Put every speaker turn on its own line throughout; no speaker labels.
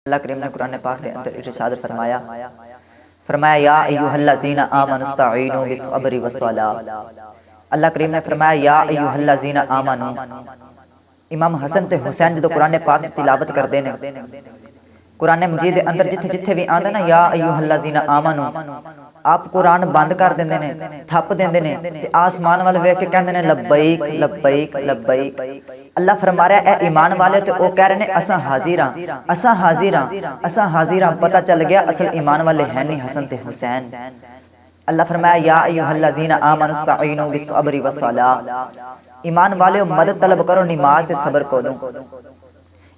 अल्लाह करीम ने कुरान पाक के अंदर इरशाद फरमाया या अय्युहल्लज़ीना आमनुस्तईनु बिस्सब्रि वस्सलाह। अल्लाह करीम ने फरमाया या अय्युहल्लज़ीना आमनु। इमाम हसन ते हुसैन जो कुरान पाक की तिलावत करते हैं, कुरान मजीद के अंदर जिथे जिथे भी आंदा ना या अय्युहल्लज़ीना आमनु, आप कुरान बंद कर देंगे ने, थप देंगे ने, आसमान वाल वेख के कहते हैं लब्बैक लब्बैक लब्बैक। अल्लाह फरमा रहा है ए ईमान वाले, तो वो कह रहे हैं असा हाजिर हाँ, असा हाजिर हाँ, असा हाजिर हाँ। पता चल गया असल ईमान वाले हैं नहीं हसन ते हुसैन। अल्लाह फरमाया या अय्युहल्लज़ीना आमनुस्तईनु बिस्सब्रि वस्सलाह। ईमान वाले मदद तलब करो नमाज ते सब्र करो।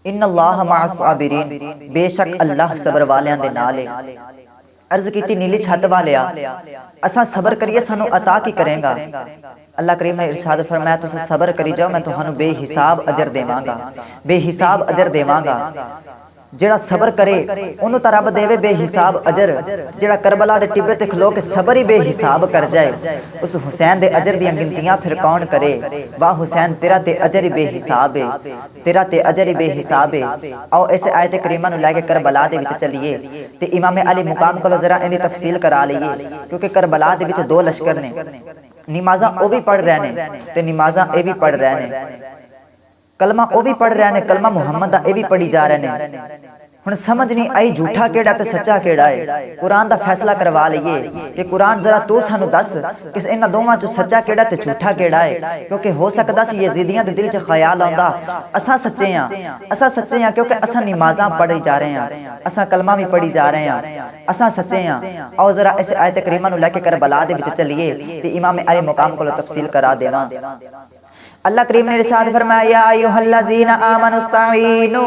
इन्नल्लाह मअस-साबिरीन, बेशक अल्लाह सब्र वालियां दे नाल है। अर्ज की नीली छत वाले असा सबर करिए सानू अता की करेगा। अल्लाह करीम ने इरशाद फरमाया तुम सबर करी जाओ मैं तुहानू बेहिसाब अजर देवांगा, बेहिसाब अजर देवांगा। जेड़ा सबर करे उन्होंने तो रब देवे बेहिसाब अजर। जेड़ा करबला दे टिब्बे ते खलो के सबर ही बेहिसाब कर जाए, उस हुसैन दे अजर दी गिनतियां फिर कौन करे। वाह हुसैन तेरा ते अजर ही बेहिसाब है, तेरा ते अजर ही बेहिसाब है। आओ इस आयत करीमा नू लैके करबला दे विच चलिए ते इमाम अली मुकाम को जरा इहदी तफसील करा लईए, क्योंकि करबला दे विच दो लश्कर ने, नमाज़ा वो भी पढ़ रहे ने ते नमाज़ा ये भी पढ़ रहे ने, कलमा वो भी पढ़ रहे हैं, कलमा मुहम्मद दा ये भी पढ़ी जा रहे हैं। हुण समझ नहीं आई झूठा केड़ा ते सच्चा केड़ा है। कुरान दा फैसला करवा लईए कि कुरान जरा तू सानू दस कि इन्हां दोवां चों सच्चा केड़ा ते झूठा केड़ा है। क्योंकि हो सकदा सी यजीदियां दे दिल च ख्याल आंदा असां सच्चे हां, असां सच्चे हां क्योंकि असां नमाज़ां पढ़ी जा रहे हैं, असां कलमा भी पढ़ी जा रहे हैं, असां सच्चे हां। आओ जरा इस आयत करीमा नू लेके करबला दे विच चलिए ते इमाम अली मुकाम को तफसील करा देवां। अल्लाह करीम ने इरशाद फरमाया या अय्युहल्लज़ीना आमनुस्तईनु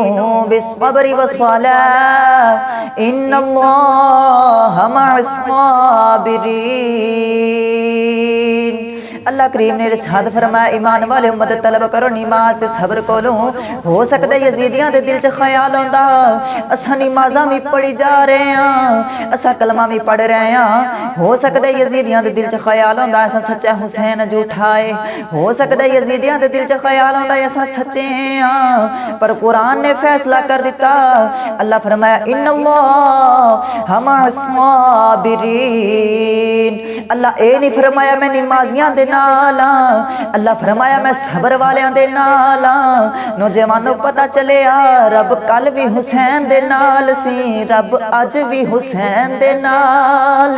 बिस्सब्रि वस्सलाह इन्नल्लाहा मअस-साबिरीन। अल्लाह करीम ने इरशाद फरमाया ईमान वाले मदद तलब करो नमाज ते सब्र कोलो। हो सकदा यजीदियां दे दिल च ख्याल आंदा असां नमाज़ां भी पढ़ी जा रहे हां, असां कलमा भी पढ़ रहे हां। हो सकदा यजीदियां दे दिल च ख्याल आंदा असां सच्चा हुसैन झूठा है, हो सकदा यजीदियां दे दिल च ख्याल आंदा असां सच्चे हां। पर कुरान ने फैसला कर दिता। अल्लाह फरमाया इन्नल्लाहा मअस-साबिरीन। अल्लाह ए नहीं फरमाया मैं नमाजियां दे नाल हां, अल्लाह फरमाया मैं सबर वालियां दे नाल हां। नौजवानों पता चले रब कल भी हुसैन दे नाल सी, रब अज भी हुसैन दे नाल,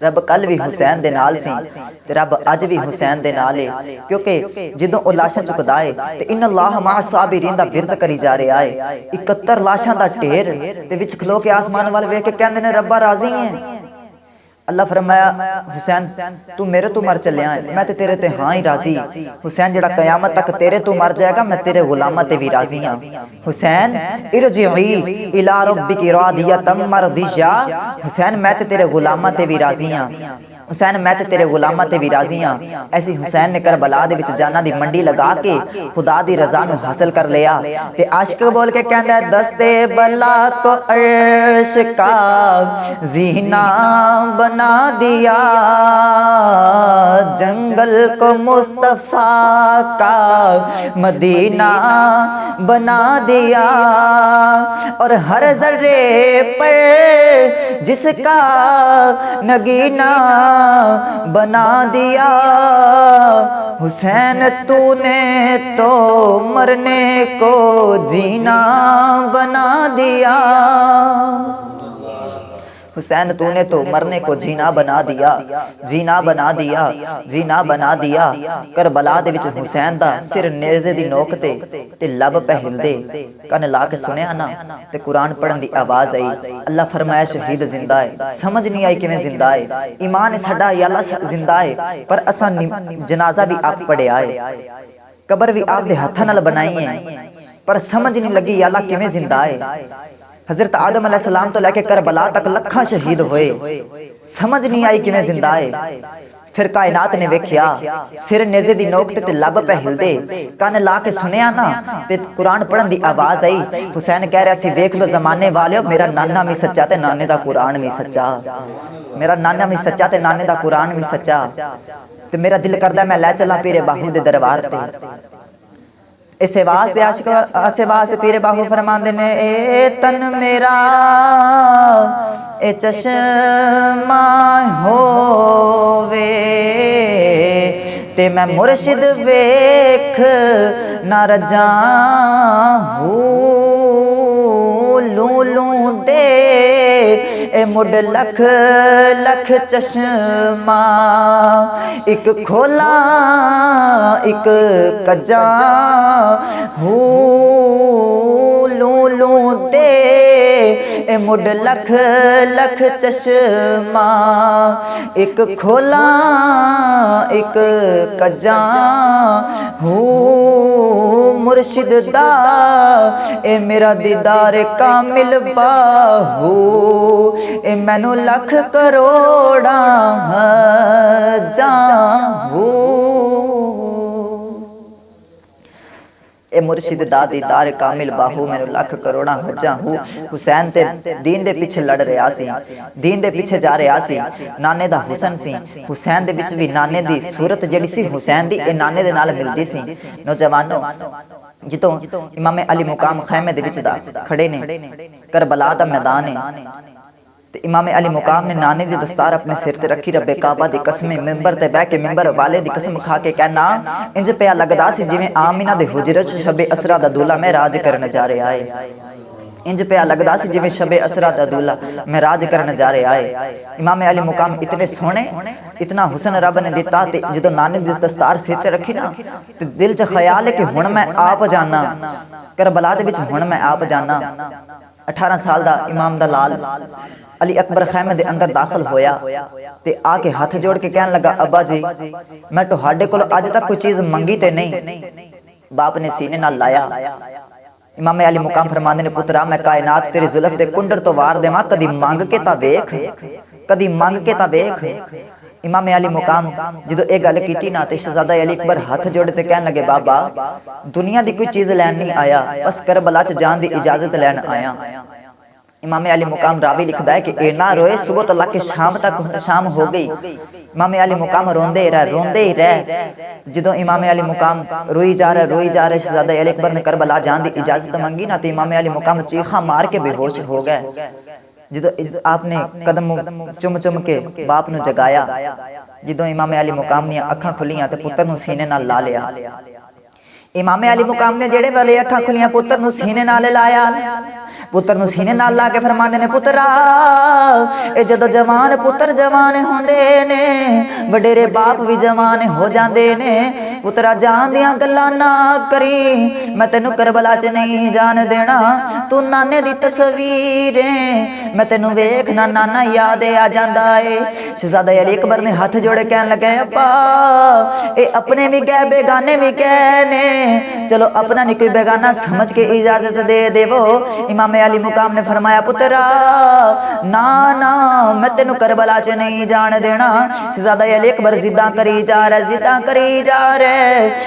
रब कल भी हुसैन दे नाल सी ते रब अज भी हुसैन दे नाल है। क्योंकि जदों ओ लाशां चुकदा है ते इन्नल्लाह मअस-साबिरीन दा विरद करी जा रहा है। 71 लाशां दा ढेर ते विच खलो के आसमान वाल वेख के कहंदे ने रब्बा राजी है। अल्लाह फरमाया हुसैन तू मेरे तो मर चलिया है, मैं ते तेरे ते हाँ ही राजी। हुसैन जेड़ा कयामत तक तेरे तो मर जाएगा मैं तेरे गुलामां ते भी राजी हाँ। हुसैन इरजिई इला रब्बिकी रादियतम मरदिया। हुसैन मैं ते तेरे गुलामां ते भी राजी हाँ, हुसैन मैं ते तेरे गुलामां ते भी राजी हाँ। ऐसी हुसैन ने करबला दे विच जाना दी मंडी लगा के खुदा दी रजा नू हासिल कर लिया ते आशिक बोल के कहंदा है दस्ते बला को अर्श का जीना बना दिया, जंगल को मुस्तफा का मदीना बना दिया, और हर जर्रे पर जिसका नगीना बना दिया। हुसैन तूने तो मरने को जीना बना दिया, हुसैन तूने तो मरने को जीना बना दिया, जीना बना दिया, जीना बना दिया। करबला दे विच हुसैन दा सिर नेज़े दी नोक ते लब पे हिलदे कन ला के सुनिया ना ते कुरान पढ़न दी आवाज आई। अल्लाह फरमाया शहीद जिंदा है। समझ नहीं आई किवें जिंदा है। ईमान साडा या अल्लाह जिंदा है, पर असां जनाजा भी आप पढ़िया है, कबर भी आप दे हत्थां नाल बनाई है, पर समझ नहीं लगी या अल्लाह किवें जिंदा है। हजरत आदम अलैहिस्सलाम तो लेके करबला तक लखा शहीद हुए, समझ नहीं आई किवें जिंदा है। फिर कायनात ने वेख्या सिर नेज़े दी नोक ते लब पे हिलदे कन ला के सुनिया ना ते कुरान पढ़न दी आवाज आई। हुसैन कह रहा सी वेख लो जमाने वाले मेरा नाना भी सच्चा ते नाने दा कुरान भी सच्चा, मेरा नाना भी सच्चा ते नाने दा कुरान भी सच्चा। ते मेरा दिल करदा मैं लै चला पीरे बाहू दे दरबार ते इसे वास्ते आशिक आसे वास्ते पीरे बाहू फरमांदे ने ए तन मेरा ए चश्मा होवे ते मैं मुर्शिद वेख ना रजा लू लू दे ए मुड लख लख चश्मा एक खोला एक कजा लू लू दे ए मुड लख लख चश्मा एक खोला एक कजा मुर्शिद दा ए मेरा दीदार कामिल बाहू ए मैनू लख करोड़ा जाहू ए मुर्शिद दा दीदार कामिल बाहू मैनू लख करोड़ा हजाहू। हुसैन ते दीन दे पिछे लड़ रहा सी, दीन दे पिछे जा रहा सी, नाने दा हुसन सी। हुसैन दे विच भी नाने दी सूरत जिहड़ी सी हुसैन दी ए नाने दे नाल मिलदी सी। नौजवानों जितों इमाम अली मुकाम खैमे दे विच दा खड़े ने, करबला दा मैदान है ते इमाम अली मुकाम ने नाने दी दस्तार अपने सिर ते रखी, रब्बे काबा दी कसम मिंबर ते बैठ के मिंबर वाले दी कसम खा के कहना इंज पिया लगदा सी जिवें आमिना दे हुजरत शबे असरा दा दूल्हा महराज करन जा रहा है। इंज पिया लगदा सी जिवें शबे असरा दा दूल्हा महराज करन जा रहा है। इमाम अली मुकाम इतने सोहने, इतना हुसन रब ने दिता ते जदों नाने दी दस्तार सिर ते रखी ना ते दिल च ख्याल है कि हुण मैं आप जाना करबला दे विच, हुण मैं आप जाना। 18 साल दा इमाम दा लाल अली अकबर खैमे दे अंदर दाखिल होया ते आके हाथ जोड़ के कहन लगा अब्बा जी मैं तुहाडे कोल अज तक कोई चीज मंगी ते नहीं। बाप ने सीने नाल लाया। इमाम अली मुकाम फरमांदे ने पुत्रा मैं कायनात तेरी जुल्फ दे कुंडर तो वार देवां, कदी मंग के तां वेख, कदी मंग के तां वेख। इमाम अली मुकाम जदों ये गल कीती ना ते शहजादा अली अकबर हाथ जोड़े ते कहन लगे बाबा दुनिया दी कोई चीज लैन नहीं आया, बस करबला च जान दी इजाजत लैन आया। इमाम अली मुकाम रावी लिखदा है कि ए ना रोए सुबह तो लग के शाम तक शाम हो गई। इमाम अली मुकाम रोंदे ही रह। जदों इमाम अली मुकाम रोई जा रहे शहजादा अली अकबर ने करबला जान दी इजाजत मंगी ना तो इमाम अली मुकाम चीखा मार के बेहोश हो गए। जदों आपने कदम चुम चुम के बाप नू जगाया, जदों इमाम अली मुकाम दी अखां खुलियां ते पुत्तर नू सीने नाल ला लिया। इमाम अली मुकाम ने जेड़े वाले अखां खुलियां पुत्तर नू सीने नाल लाया, पुत्र नू सीने नाल ला के फरमांदे ने पुत्रा ए जदों जवान पुत्र जवान होंदे ने वडेरे बाप भी जवान हो जांदे ने। पुत्रा जान दियां गल्लां ना करी, मैं तेनू करबला च नहीं जान देना। तू नाने दी तस्वीर मैं तेनू वेखना नाना याद आ जांदा है। शहजादा अली अकबर ने हाथ जोड़े कहन लगे अब्बा ए अपने भी गए बेगाने भी गए ने, चलो अपना नहीं कोई बेगाना समझ के इजाजत दे देवो। इमाम अली मुकाम ने फरमाया पुत्रा ना ना मैं तेनू करबला च नहीं जान देना। शहजादा अली अकबर जिद्दां करी जा रहे।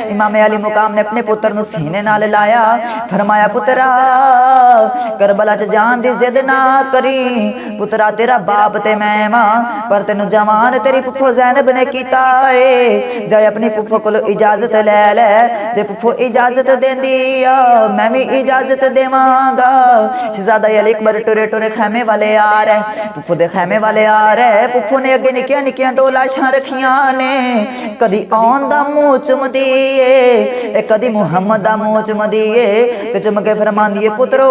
इमाम अली मुकाम ने अपने पुत्र नू सीने नाल लाया, फरमाया पुत्रा करबला च जान दी जिद ना करी। पुत्रा तेरा बाप ते मैं वां पर तेनू जवान तेरी फुफो ज़ैनब ने कीता है। जाए अपनी फुफो कोल इजाजत ले ले, जे फुफो इजाजत देंदी आ मैं भी इजाजत देवांगा। शहजादा अली अकबर टुरे टुरे खैमे वाले आ रहे, फुफो दे खैमे वाले आ रहे। फुफो ने अगे निक्कियां निक्कियां दो लाशां रखियां ने, कदी औन दा मुंह चुमदी ए कदी मुहम्मद दा मुंह चुमदी ए ते चुम के फरमांदी ए पुत्रो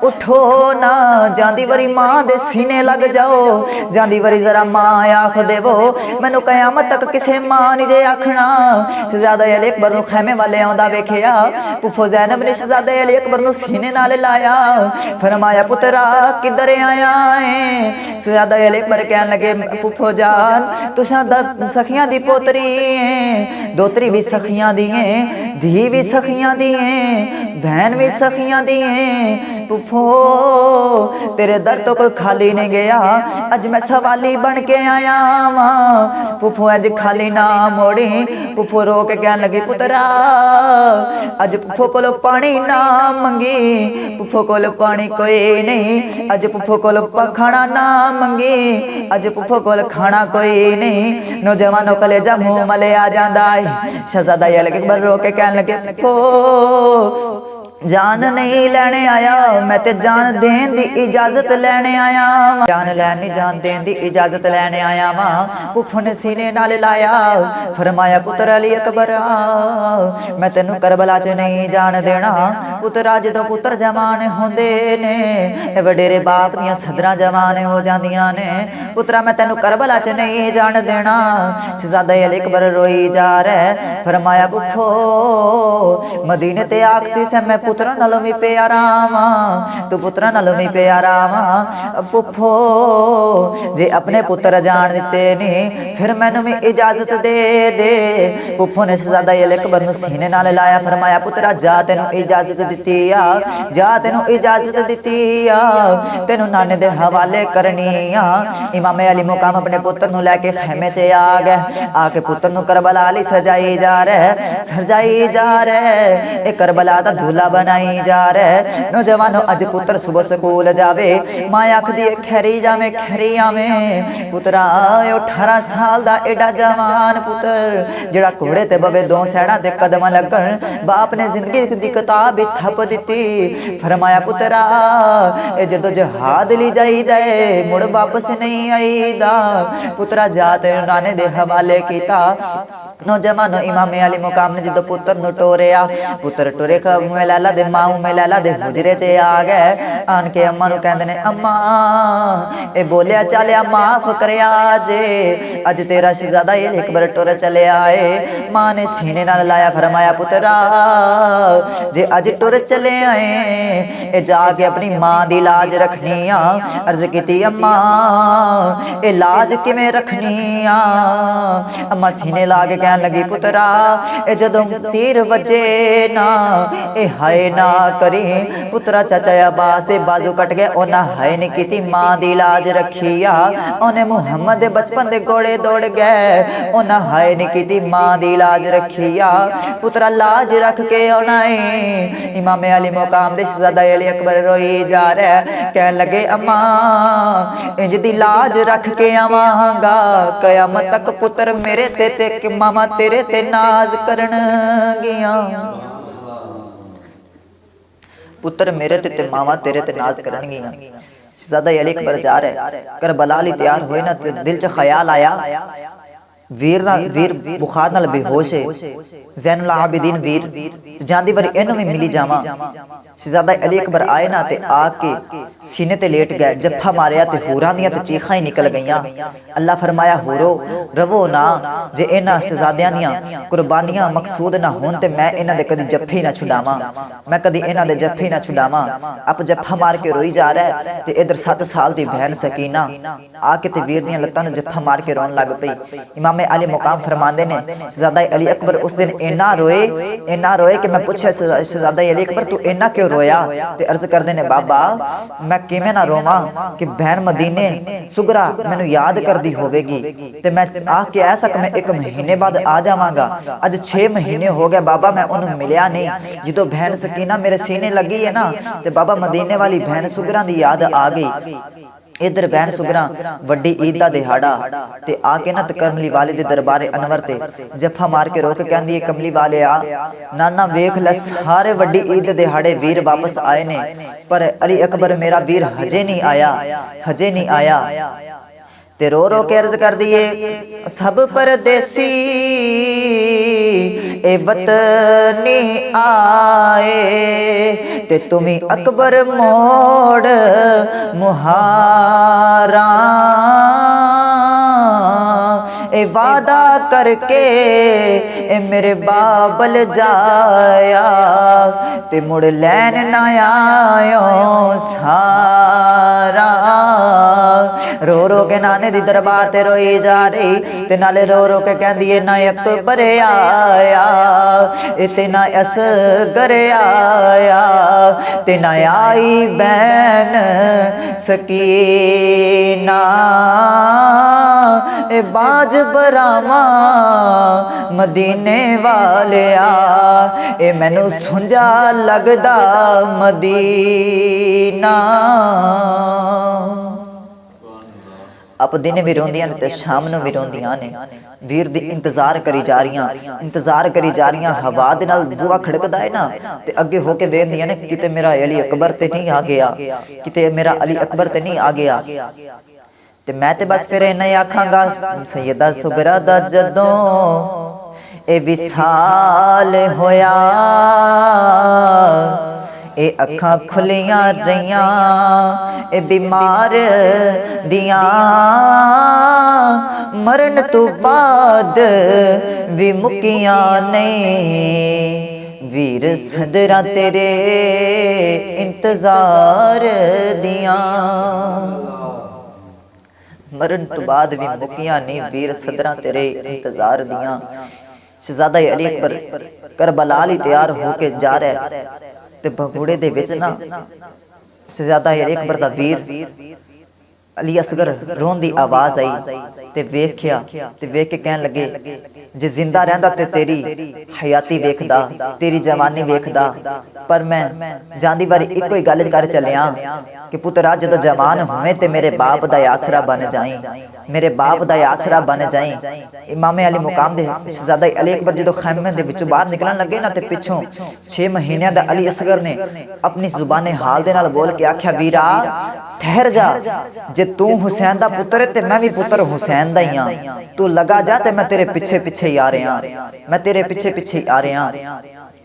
उठो ना जांदी वरी मां दे सीने लग जाओ, जांदी वरी जरा मां आख देवो मैनू कयामत तक किसे मां नहीं जे आखना। शहजादा अली अकबर नू खैमे वाले आउंदा वेखिया, फुफो ज़ैनब ने शहजादा अली अकबर नू सीने नाल लाया, फरमाया पुत्रा किधर आया है। शहजादा अली अकबर कहन लगे फुफो जान तुसां सखियां दी पोतरी दोतरी भी सखियां दी धी भी सखियां दी बहन भी सखियां दी पुफो तेरे दर तो कोई खाली नहीं गया, अज मैं सवाली बन के आया वा। पुफो अज खाली ना मोड़ी, पुफो रो के कहन लगी पुत्रा अज पुफो कोलो पानी ना मंगी, पुफो कोलो पानी कोई नहीं, अज पुफो कोलो खाना ना मंगी, अज पुफो कोल खाना कोई नहीं। नौजवानों कलेजा मुंह मले आ जांदा है। शहजादा अकबर रो के कहन लगे पुफो जान नहीं लैने आया, मैं ते जान देन दी इजाजत लैने आया वां। जान लैनी जान देन दी इजाजत लैने आया वां। पुफो ने सीने नाल लाया, फरमाया पुत्र अली अकबर मैं तेनू करबला च नहीं जान देना। पुत्रा जदों पुत्र जवान होंदे ने, वडेरे बाप दियां सदरां जवान हो जांदियां ने, पुत्रा मैं तेनू करबला च नहीं जान देना। शहजादा अली अकबर रोई जा रहा है। फरमाया पुफो मदीने ते आखती से मैं पुत्रा नालों भी प्यारा वां, तू पुत्रा नालों भी प्यारा वां। पुफो जे अपने पुत्र जान दिते नहीं फिर मैनू भी इजाजत दे दे। पुफो ने शहजादा अकबर नू सीने नाल लाया। फरमाया पुत्रा जा तेनू इजाजत दिती आ, जा तेनू इजाजत दिती आ, तेनू नाने दे हवाले करनी आ। इमाम अली मुकाम अपने पुत्र नू लैके खैमे च आ गए। आके पुत्र नू करबला अली सजाई जा रहा है, सजाई जा रहा है। ए करबला दा दूल्हा बनाई जा रहा है। नौजवानों अज पुत्र सुबह स्कूल जावे, मां आखदी खैरी जावे खैरी आवे। पुत्रा 18 साल दा एडा जवान पुत्र जेड़ा घोड़े ते बवे दो सैड़ा ते कदम लगन, बाप ने जिंदगी दी किताब थप दिती। फरमाया पुत्रा ए जदों जहाद ली जाईदा मुड़ वापस नहीं आईदा। पुत्रा जा ते नाने दे हवाले कीता। नौजवानों इमाम अली मुकाम ने जो पुत्र नू टोरिया, पुत्र टुरे लैला दे मां लैला दे हुजरे च आ गए। आन के अम्मा नू कहंदे ने अम्मा ए बोलिया चलिया माफ करया जे, अज तेरा शहजादा अकबर टुर चले आए। मां ने सीने नाल लाया। फरमाया पुत्रा जे अज टुर चले आए ए जाके अपनी मां दी लाज रखनी आ। अर्ज कीती अम्मा ए लाज किवें रखनी आ। अम्मा सीने ला के कहन लगी पुत्रा ए जदों तीर वजे ना ए हाय ना करी। पुत्रा चाचा अब्बास दे बाजू कट गए, ओना हाय नहीं कीती, मां दी लाज रखी आ। ओने मुहम्मद दे बचपन दे घोड़े दौड़ गए, ओना हाय नहीं कीती, मां दी लाज रखी आ। पुत्रा लाज रख के आना है। इमाम अली मुकाम दे शहजादा अली अकबर रोई जा रहा है। कहन लगे अम्मा इंज दी लाज रख के आवांगा, कयामत तक पुत्र मेरे ते मामा तेरे ते नाज करनगियां। पुत्र मेरे ते मामा तेरे ते नाज करनगियां। शहजादा अली अकबर जा रहा है। करबला लई तैयार होए ना ते दिल च ख्याल आया वीर बुखार नाल बेहोश है, ज़ैनुल आबिदीन वीर जांदी वारी इन्हू भी मिली जावां। शहजादा अली अकबर आए ना ते आके सीने ते लेट गए। जफ्फा मारिया ते होरां दियां ते चीखां ही निकल गईयां। अल्लाह फरमाया होरो रवो ना, जे इन्हां शहजादियां दियां कुर्बानियां मकसूद ना होन ते मैं इन्हां दे कदी जफ्फे ना छुड़ावां, मैं कदी इन्हां दे जफ्फे ना छुड़ावां। आप जफ्फा मार के रोई जा रहा है ते इधर 7 साल दी बहन सकीना आके ते वीर दियां लत्तां नूं जफ्फा मार के रोन लग पई। इमाम अली मुकाम फरमांदे ने शहजादा अली अकबर उस दिन इन्ना रोए कि मैं पूछा शहजादा अली अकबर तू इन्ना क्यों रोया? ते अर्ज करदे ने बाबा मैं किवें ना रोवां कि बहन मदीने सुगरा मैनू याद करदी होवेगी ते मैं आ के ऐ सक मैं 1 महीने बाद आ जावांगा। अज 6 महीने हो गए बाबा मैं उन्होंने मिलिया नहीं। जो बहन सकीना मेरे सीने लगी है ना ते बाबा मदीने वाली बहन सुगरा दी याद आ गई। इधर बहन सुगरा वड्डी ईद दा दिहाड़ा ते आके ना कमली वाले दे दरबारे अनवर ते जफ्फा मार के रोक कहंदी है कमली वाले आ नाना वेख ले सारे वड्डी ईद दिहाड़े वीर वापस आए ने पर अली अकबर मेरा वीर हजे नहीं आया, हजे नहीं आया। ते रो रो के अर्ज कर दिए सब परदेसी ए वतनी आए ते तुम्ही अकबर मोड़ मुहारा ए वादा करके ए मेरे बाबल जाया ते मुड़ लैन ना आयो सारा। रो रो के नाने दी दरबार ते रोई जा रही ते नाले रो रो के कहंदी है ना अकबर आया इते ना असगर आया ते ना आई बैन सकीना। ए बाज बरावा मदीने वालिया, ए मैनू सुंझा लगदा मदीना। आप दिन भी रोंदियां ने ते शाम नूं भी रोंदियां ने। वीर दी इंतजार करी जा रही हवा दे नाल बूहा खड़कदा है ना ते अगे होके वेखदियां ने किते मेरा अली अकबर ते नहीं आ गया, किते मेरा अली अकबर ते नहीं आ गया। ते मैं ते बस फिर इन्ना ही आखांगा सैयदा सुगरा दा जदों ए विसाल होया, ए अखां खुलियां रहियां ए बीमार दियां, मरण तो बाद भी मुकियां नहीं, वीर सदरा तेरे इंतजार दियां। मरण तो बाद भी मुकियां नहीं, वीर सदरा तेरे इंतजार दियां। शहजादा अली अकबर करबला लई तैयार होके जा रहा है ते भगोड़े दे विच ना शहजादा अली अकबर दा वीर अली असगर रोन दी आवाज आई ते वेख्या ते वेख के कहन लगे जे जिंदा रहंदा ते तेरी हयाती वेखदा, तेरी जवानी वेखदा, पर मैं जांदी बारी इको ही गल कर चलिया कि पुत्रा जदों जवान होवे ते मेरे बाप दा आसरा बन जाई, मेरे बाप दा आसरा बन जाई। इमाम अली मुकाम दे शहजादा अली अकबर जदों खैमे दे विचों बाहर निकलन लगे ना ते पिछों 6 महीनों दा अली असगर ने अपनी जुबाने हाल दे नाल बोल के आख्या वीरा ठहर जा, जे तू हुसैन दा पुत्र है ते मैं भी पुत्र हुसैन दा ही हां, तू लगा जा ते मैं तेरे पिछे पिछे ही आ रहा, मैं तेरे पिछे पिछे ही आ रहा।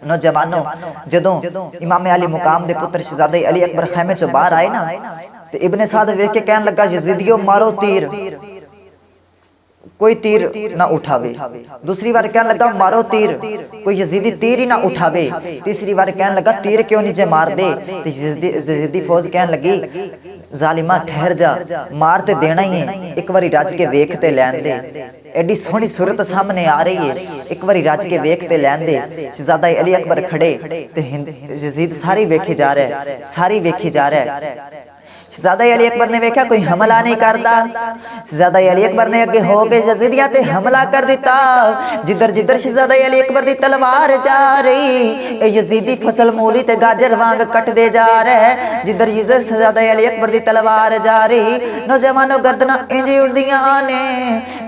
नौजवानों जदों इमाम अली मुकाम दे पुत्र शहजादे अली अकबर खैमे चों बाहर आए ना ते इब्ने साद वेख के कहन लगा यजीदियो मारो तीर, कोई तीर ना उठावे। दूसरी बार कहने लगा मारो तीर, कोई यजीदी तीर ही ना उठावे। तीसरी बार कहने लगा तीर क्यों नीचे मार दे। यजीदी फौज कहने लगी जालिमा ठहर जा, मार ते देना ही है, एक बारी रज के वेख ते लैन दे, एडी सोहनी सूरत सामने आ रही है, एक बारी रज के वेख ते लैन दे। शहजादा अली अकबर खड़े ते यजीद सारी वेखी जा रहा है, सारी वेखी जा रहा है। शहजादा अली अकबर ने वेख्या कोई हमला नहीं करता। शहजादा अली अकबर ने अगे हो के यजीदियां ते हमला कर दिता। जिधर जिधर शहजादा अली अकबर दी तलवार जा रही, यजीदी फसल मूली ते गाजर वांग कटदे जा रहे। जिधर जिधर शहजादा अली अकबर दी तलवार जा रही, नौजवानों गर्दना इंज उड़दियां ने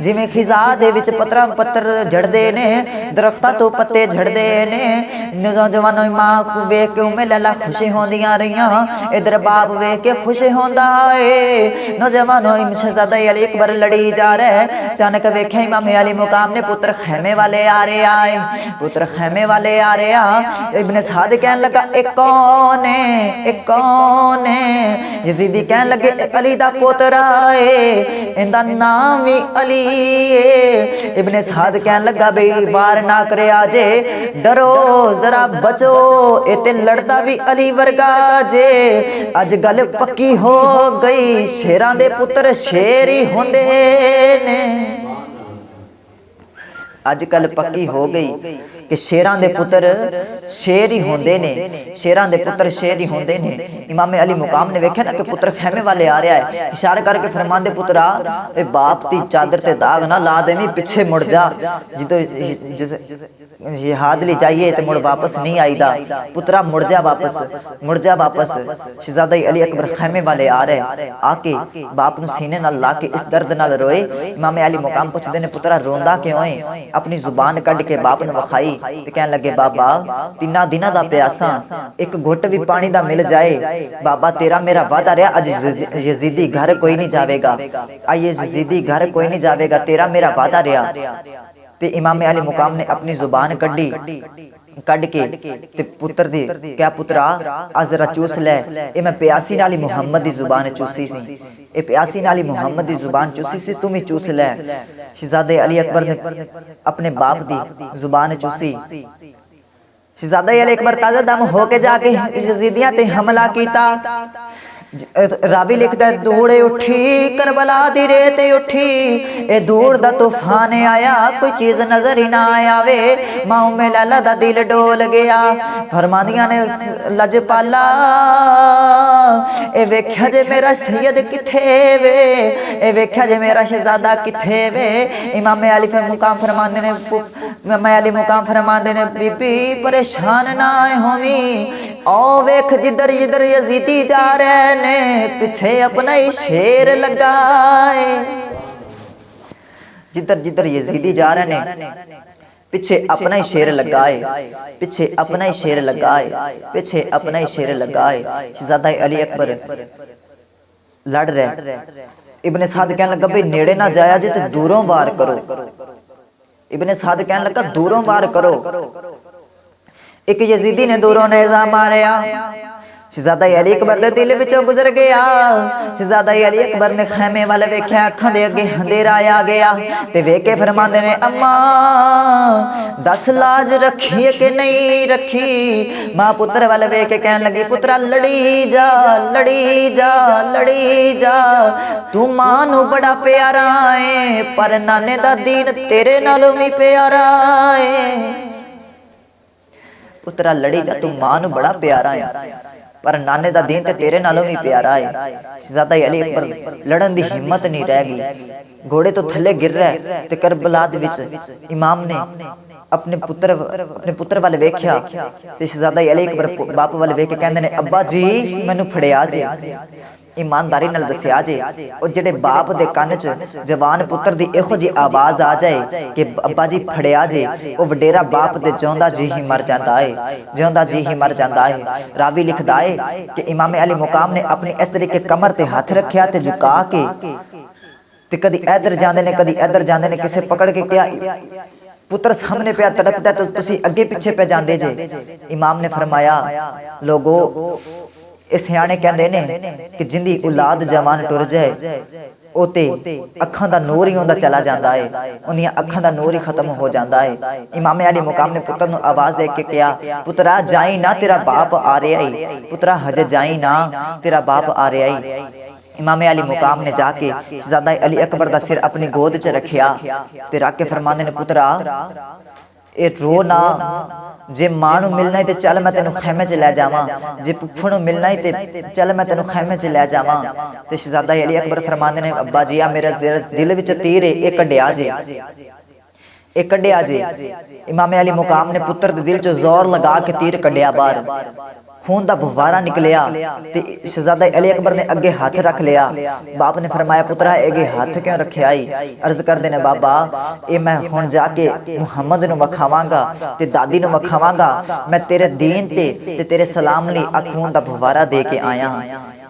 जिवें खिजा दे विच पत्थर झड़दे ने, दरख्तां तो पत्ते झड़दे ने। नौजवानों मां को वेख के उम्मे लैला खुशी होंदियां रहियां, इधर बाप वेख के खुश होंदा है। नौजवानों शहजादा अली अकबर लड़ी जा रहे। अचानक वेख्या इमाम अली मुकाम ने पुत्र खैमे वाले आ रहे आए, पुत्र खैमे वाले आ रहे आ। इब्ने साद कहन लगा एक कौन है, एक कौन है। यजीदी कहन लगे अली दा पोतरा है, इंदा नाम ही अली है। इब्ने साद कहन लगा बई वार ना करे आजे, डरो जरा बचो, इते लड़दा भी अली वर्गा जे। अज गल पक्की हो गई, शेरां दे पुत्र शेर ही होंदे ने। अजकल पक्की हो गई कि शेरां दे पुत्र शेर ही होंदे ने, शेरां दे पुत्र शेर ही होंदे ने। इमाम अली मुकाम ने वेख्या ना कि पुत्र खैमे वाले आ रहा है, इशारा करके फरमांदे पुत्रा ए बाप दी चादर ते दाग ना ला देवी, पीछे मुड़ जा। जिदों जिहाद लई जाइए ते मुड़ वापस नहीं आईदा, पुत्रा मुड़ जा वापस, मुड़ जा वापस। शहजादा अली अकबर खैमे वाले आ रहे, आके बाप नूं सीने नाल ला के इस दर्द नाल रोए। इमाम अली मुकाम पुछदे ने पुत्रा रोंदा क्यों है। अपनी जुबान कढ़ के बाप ने वखाई ते कहन लगे बाबा 3 दिनां दा प्यासा, एक घुट भी पानी दा मिल जाए बाबा तेरा मेरा वादा रहा, अज यजीदी घर कोई नहीं जावेगा, आइए यजीदी घर कोई नहीं जावेगा, तेरा मेरा वादा रहा। ते इमाम अली मुकाम ने अपनी जुबान कढ़ी, कढ़ के ते पुत्र दी क्या पुत्रा आ जरा चूस लै, ए मैं प्यासी नाल मुहम्मद दी जुबान चूसी सी, ए प्यासी नाल मुहम्मद दी जुबान चूसी सी, तुम ही चूस लै। शहजादे अली अकबर ने अपने बाप दी जुबान चूसी। शहजादा अली अकबर ताजा दम होके जाके यजीदियां ते हमला कीता। रावी लिखता है दौड़े उठी करबला दी रेत उठी, ए दूर दा तूफान आया कोई चीज नजर ही ना आवे, मां में लाला दा दिल डोल गया। फरमादियां ने लजपाला ए वेख्या जे मेरा सैयद किथे वे, ए वेख्या जे मेरा शहजादा किथे वे। इमाम अली मुकाम फरमांदे ने, इमाम अली मुकाम फरमांदे ने बीबी परेशान ना होवी, ओ वेख जिधर जिधर यजीदी जा रहे ने पीछे अपना ही शेर लगाए, जिधर जिधर यजीदी जा रहे ने पीछे अपना ही शेर लगाए, पीछे अपना ही शेर लगाए, पीछे अपना ही शेर लगाए। शहजादा अली अकबर लड़ रहे। इब्ने साद कहने लगा भाई नेड़े ना जाया जे ते दूरों वार करो। इब्ने साद कहने लगा दूरों वार करो। एक यजीदी ने दूरों नेज़ा मारिया, शहजादा अली अकबर दे दिल विचों गुजर गया। शहजादा अली अकबर ने खैमे वाले वेख्या, अखां दे अगे अंधेरा आ गया ते वेख के फरमांदे ने अम्मा दस लाज रखी कि नहीं रखी। मां पुत्र वाले वेख के कहन लगी पुत्रा लड़ी जा लड़ी जा लड़ी जा, तू मां नू बड़ा प्यारा है पर नाने दा दीन तेरे नालों भी प्यारा है। पुत्रा लड़ी जा, तू मां नू बड़ा प्यारा है पर नाने दा दीन ते तेरे नालों भी प्यारा है। शहजादा अली अकबर लड़न दी हिम्मत नहीं रह गई, घोड़े तो थले गिर रहा है ते करबला दे विच इमाम ने अपने पुत्र वाले वेख्या ते शहजादा अली अकबर बाप वाले वेख के कहंदे ने अब्बा जी मैनू फड़िया जे, ईमानदारी नाल दस्सिया जे। और जेड़े बाप दे कान च जवान पुत्र दी इहो जी आवाज आ जाए कि अब्बा जी फड़िया जे, ओ वडेरा बाप दे जिउंदा जी ही मर जांदा है, जिउंदा जी ही मर जांदा है। रावी लिखदा है कि इमाम अली मुकाम ने अपनी इस तरीके कमर ते हाथ रखिया ते झुका के ते कदी इधर जांदे ने कदी इधर जांदे ने, किसे पकड़ के क्या पुत्र सामने पे तड़पदा तो तुसी अगे पीछे पे जांदे जे। इमाम ने फरमाया लोगो इस सियाणे कहंदे ने कि जिंदी औलाद जवान टुर जाए ओते अखां दा नूर ही उंदा चला जांदा है, उंदियां अखां दा नूर ही खत्म हो जांदा है। इमाम अली मुकाम ने पुत्र नू आवाज दे के कहा पुत्रा जाई ना तेरा बाप आ रहा है, पुत्रा हजे जाई ना तेरा बाप आ रहा है। इमाम अली मुकाम ने जाके शहजादा अली अकबर दा सिर अपनी गोद च रखिया ते रख के फरमांदे ने पुत्रा ए रो ना, जे मां नू मिलना है ते चल मैं तेनू खैमे च लै जावां, जे पुप्पड़ नू मिलना है ते चल मैं तेनू खैमे च लै जावां। ते शहजादा अली अकबर फरमांदे ने अब्बा जी आ मेरा दिल विच तीर है ए कढिया जे, ए कढिया जे। इमाम अली मुकाम ने पुत्र दे दिल च जोर लगा के तीर कढिया बाहर, खून दा बुवारा निकलिया ते शहजादा अली अकबर ने अगे हाथ रख लिया। बाप ने फरमाया पुत्रा अगे हाथ क्यों रखे आई? अर्ज करदे ने बाबा ए मैं हुण जाके मुहम्मद नू वखावांगा ते दादी नू वखावांगा, मैं तेरे दीन ते तेरे सलाम लई आ खून दा बुवारा दे के आया,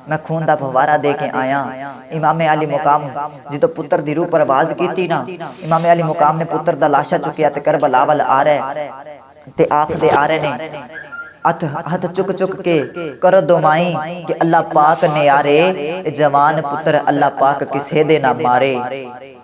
मैं खून दा फवारा दे के आया। इमाम अली मुकाम जो पुत्र दी रूह परवाज की ना, इमाम अली मुकाम ने पुत्र दा लाशा चुकिया ते करबला वल आ रहे ते आखदे आ रहे ने हथ चुक चुक के कर दो माई कि अल्लाह पाक ने यारे जवान पुत्र अल्लाह पाक किसे दे ना मारे,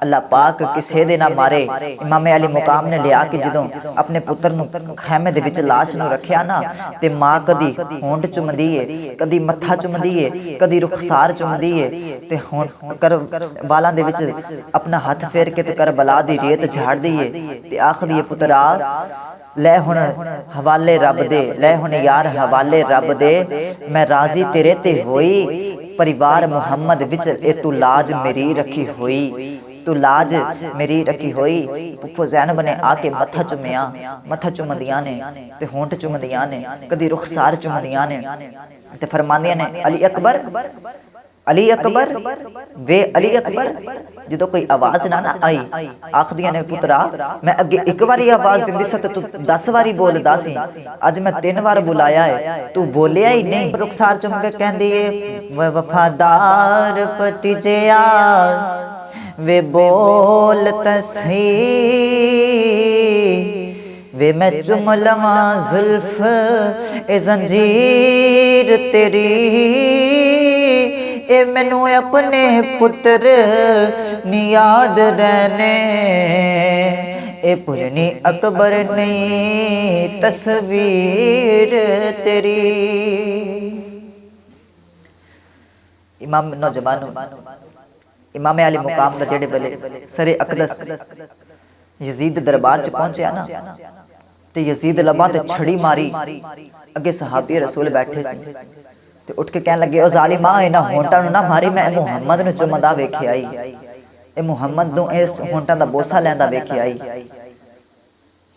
अल्लाह पाक किसे दे ना मारे। इमाम अली मुकाम ने लिया कि जदों अपने पुत्र नू खैमे दे विच लाश नू रखिया ना ते मां कदी होंठ चुमदी है, कदी मत्था चुमदी है, कदी रुखसार चुमदी है ते हुण कर वालां दे विच अपना हथ फेर के ते करबला दी रेत झाड़ दी है ते आखदी है पुत्रा लै हुण हवाले रब दे, लै हुण यार हवाले रब दे, मैं राजी तेरे ते होई, परिवार मुहम्मद विच ए तू लाज मेरी रखी होई, तू लाज मेरी रखी होई। पुप्पो ज़ैनब ने आके मत्था चुमिया, मत्था चुमदियां ने ते होंठ चुमदियां ने, कदी रुखसार चुमदियां ने ते फरमांदियां ने अली अकबर अली अकबर वे अली अकबर। जो कोई आवाज ना ना आई आखदियां ने पुत्रा मैं अगे एक बारी आवाज दिंदी सी तू 10 बारी बोलदा सी, अज मैं 3 बार बुलाया है तू बोलिया ही नहीं। रुखसार चुम के कहंदी है वफादार पति जया वे बोल तसही, वे मैं चुम लवा जुल्फ ए जंजीर तेरी, ए मैनू अपने पुत्र नी याद रहने, ए पुरनी अकबर नहीं तस्वीर तेरी। इमाम नौजवानों इमाम अली मुकाम दा जेड़े वेले सरे अकदस यजीद दे दरबार च पहुंचया ना ते यजीद लबां ते छड़ी मारी अगे सहाबी रसूल बैठे सी ते उठ के कहन लगे ओ जालिमा इना होंटां नु ना मारी मैं मुहम्मद नु चुमदा वेखिया आई ए मुहम्मद नु इस होंटां दा बोसा लैंदा वेखिया आई।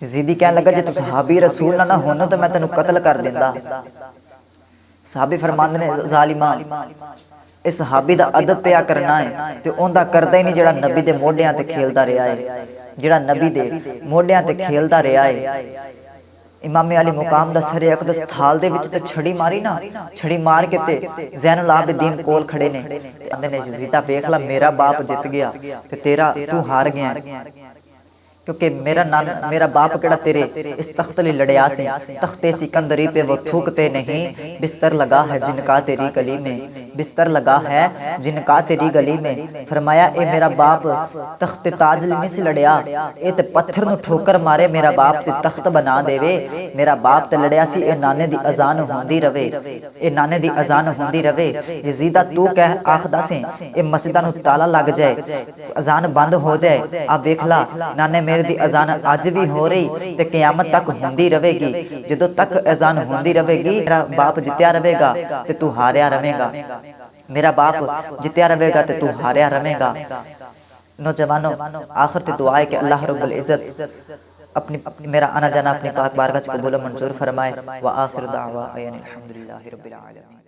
यजीदी कहन लगा जे तू सहाबी रसूल ना होना तो मैं तेनू कत्ल कर देंदा। सहाबी फरमांदे ने जालिमा इस सहाबी दा अदब पिया करना है ते ओंदा करदा ही नहीं जेड़ा नबी दे मोढियां ते खेलदा रहा है, जेड़ा नबी दे मोढियां ते खेलदा रहा है। इमाम अली मुकाम दा सरे अकदस थाल दे विच ते छड़ी मारी ना, छड़ी मार के ते ज़ैनुल आबिदीन कोल खड़े ने ते आंदे ने यजीदा वेख ला मेरा बाप जित गया ते तेरा तू हार गया, क्योंकि मेरा बाप केड़ा तेरे इस तख्त लिए लड़या से तख्ते सिकंदरी पे वो थूकते नहीं, बिस्तर लगा है जिनका तेरी गली में, बिस्तर लगा है जिनका तेरी गली में। फरमाया ए मेरा बाप तख्त ताज नहीं से लड़या, ए ते पत्थर नु ठोकर मारे मेरा बाप ते तख्त बना देवे। मेरा बाप ते लड़या सी ए नाने दी अजान होंदी रवे, ए नाने दी अजान होंदी रवे। यजीदा तू कह आखदा से ए मस्जिदां नु ताला लग जाए, अजान बंद हो जाए। आ वेख ला नाने मेरे दी अजान अज भी हो रही ते क़यामत तक होंदी रहेगी। जदों तक अजान होंदी रहेगी मेरा बाप जित्या रहेगा ते तू हारिया रहेगा, मेरा बाप जित्या रहेगा ते तू हारिया रहेगा। नौजवानों आखिर ते दुआ है कि अल्लाह रब्बुल इज्जत अपनी मेरा आना जाना अपनी पाक बारगाह च कबूल मंजूर फरमाए। व आखिर दावा अल्हम्दुलिल्लाहि रब्बिल आलमीन।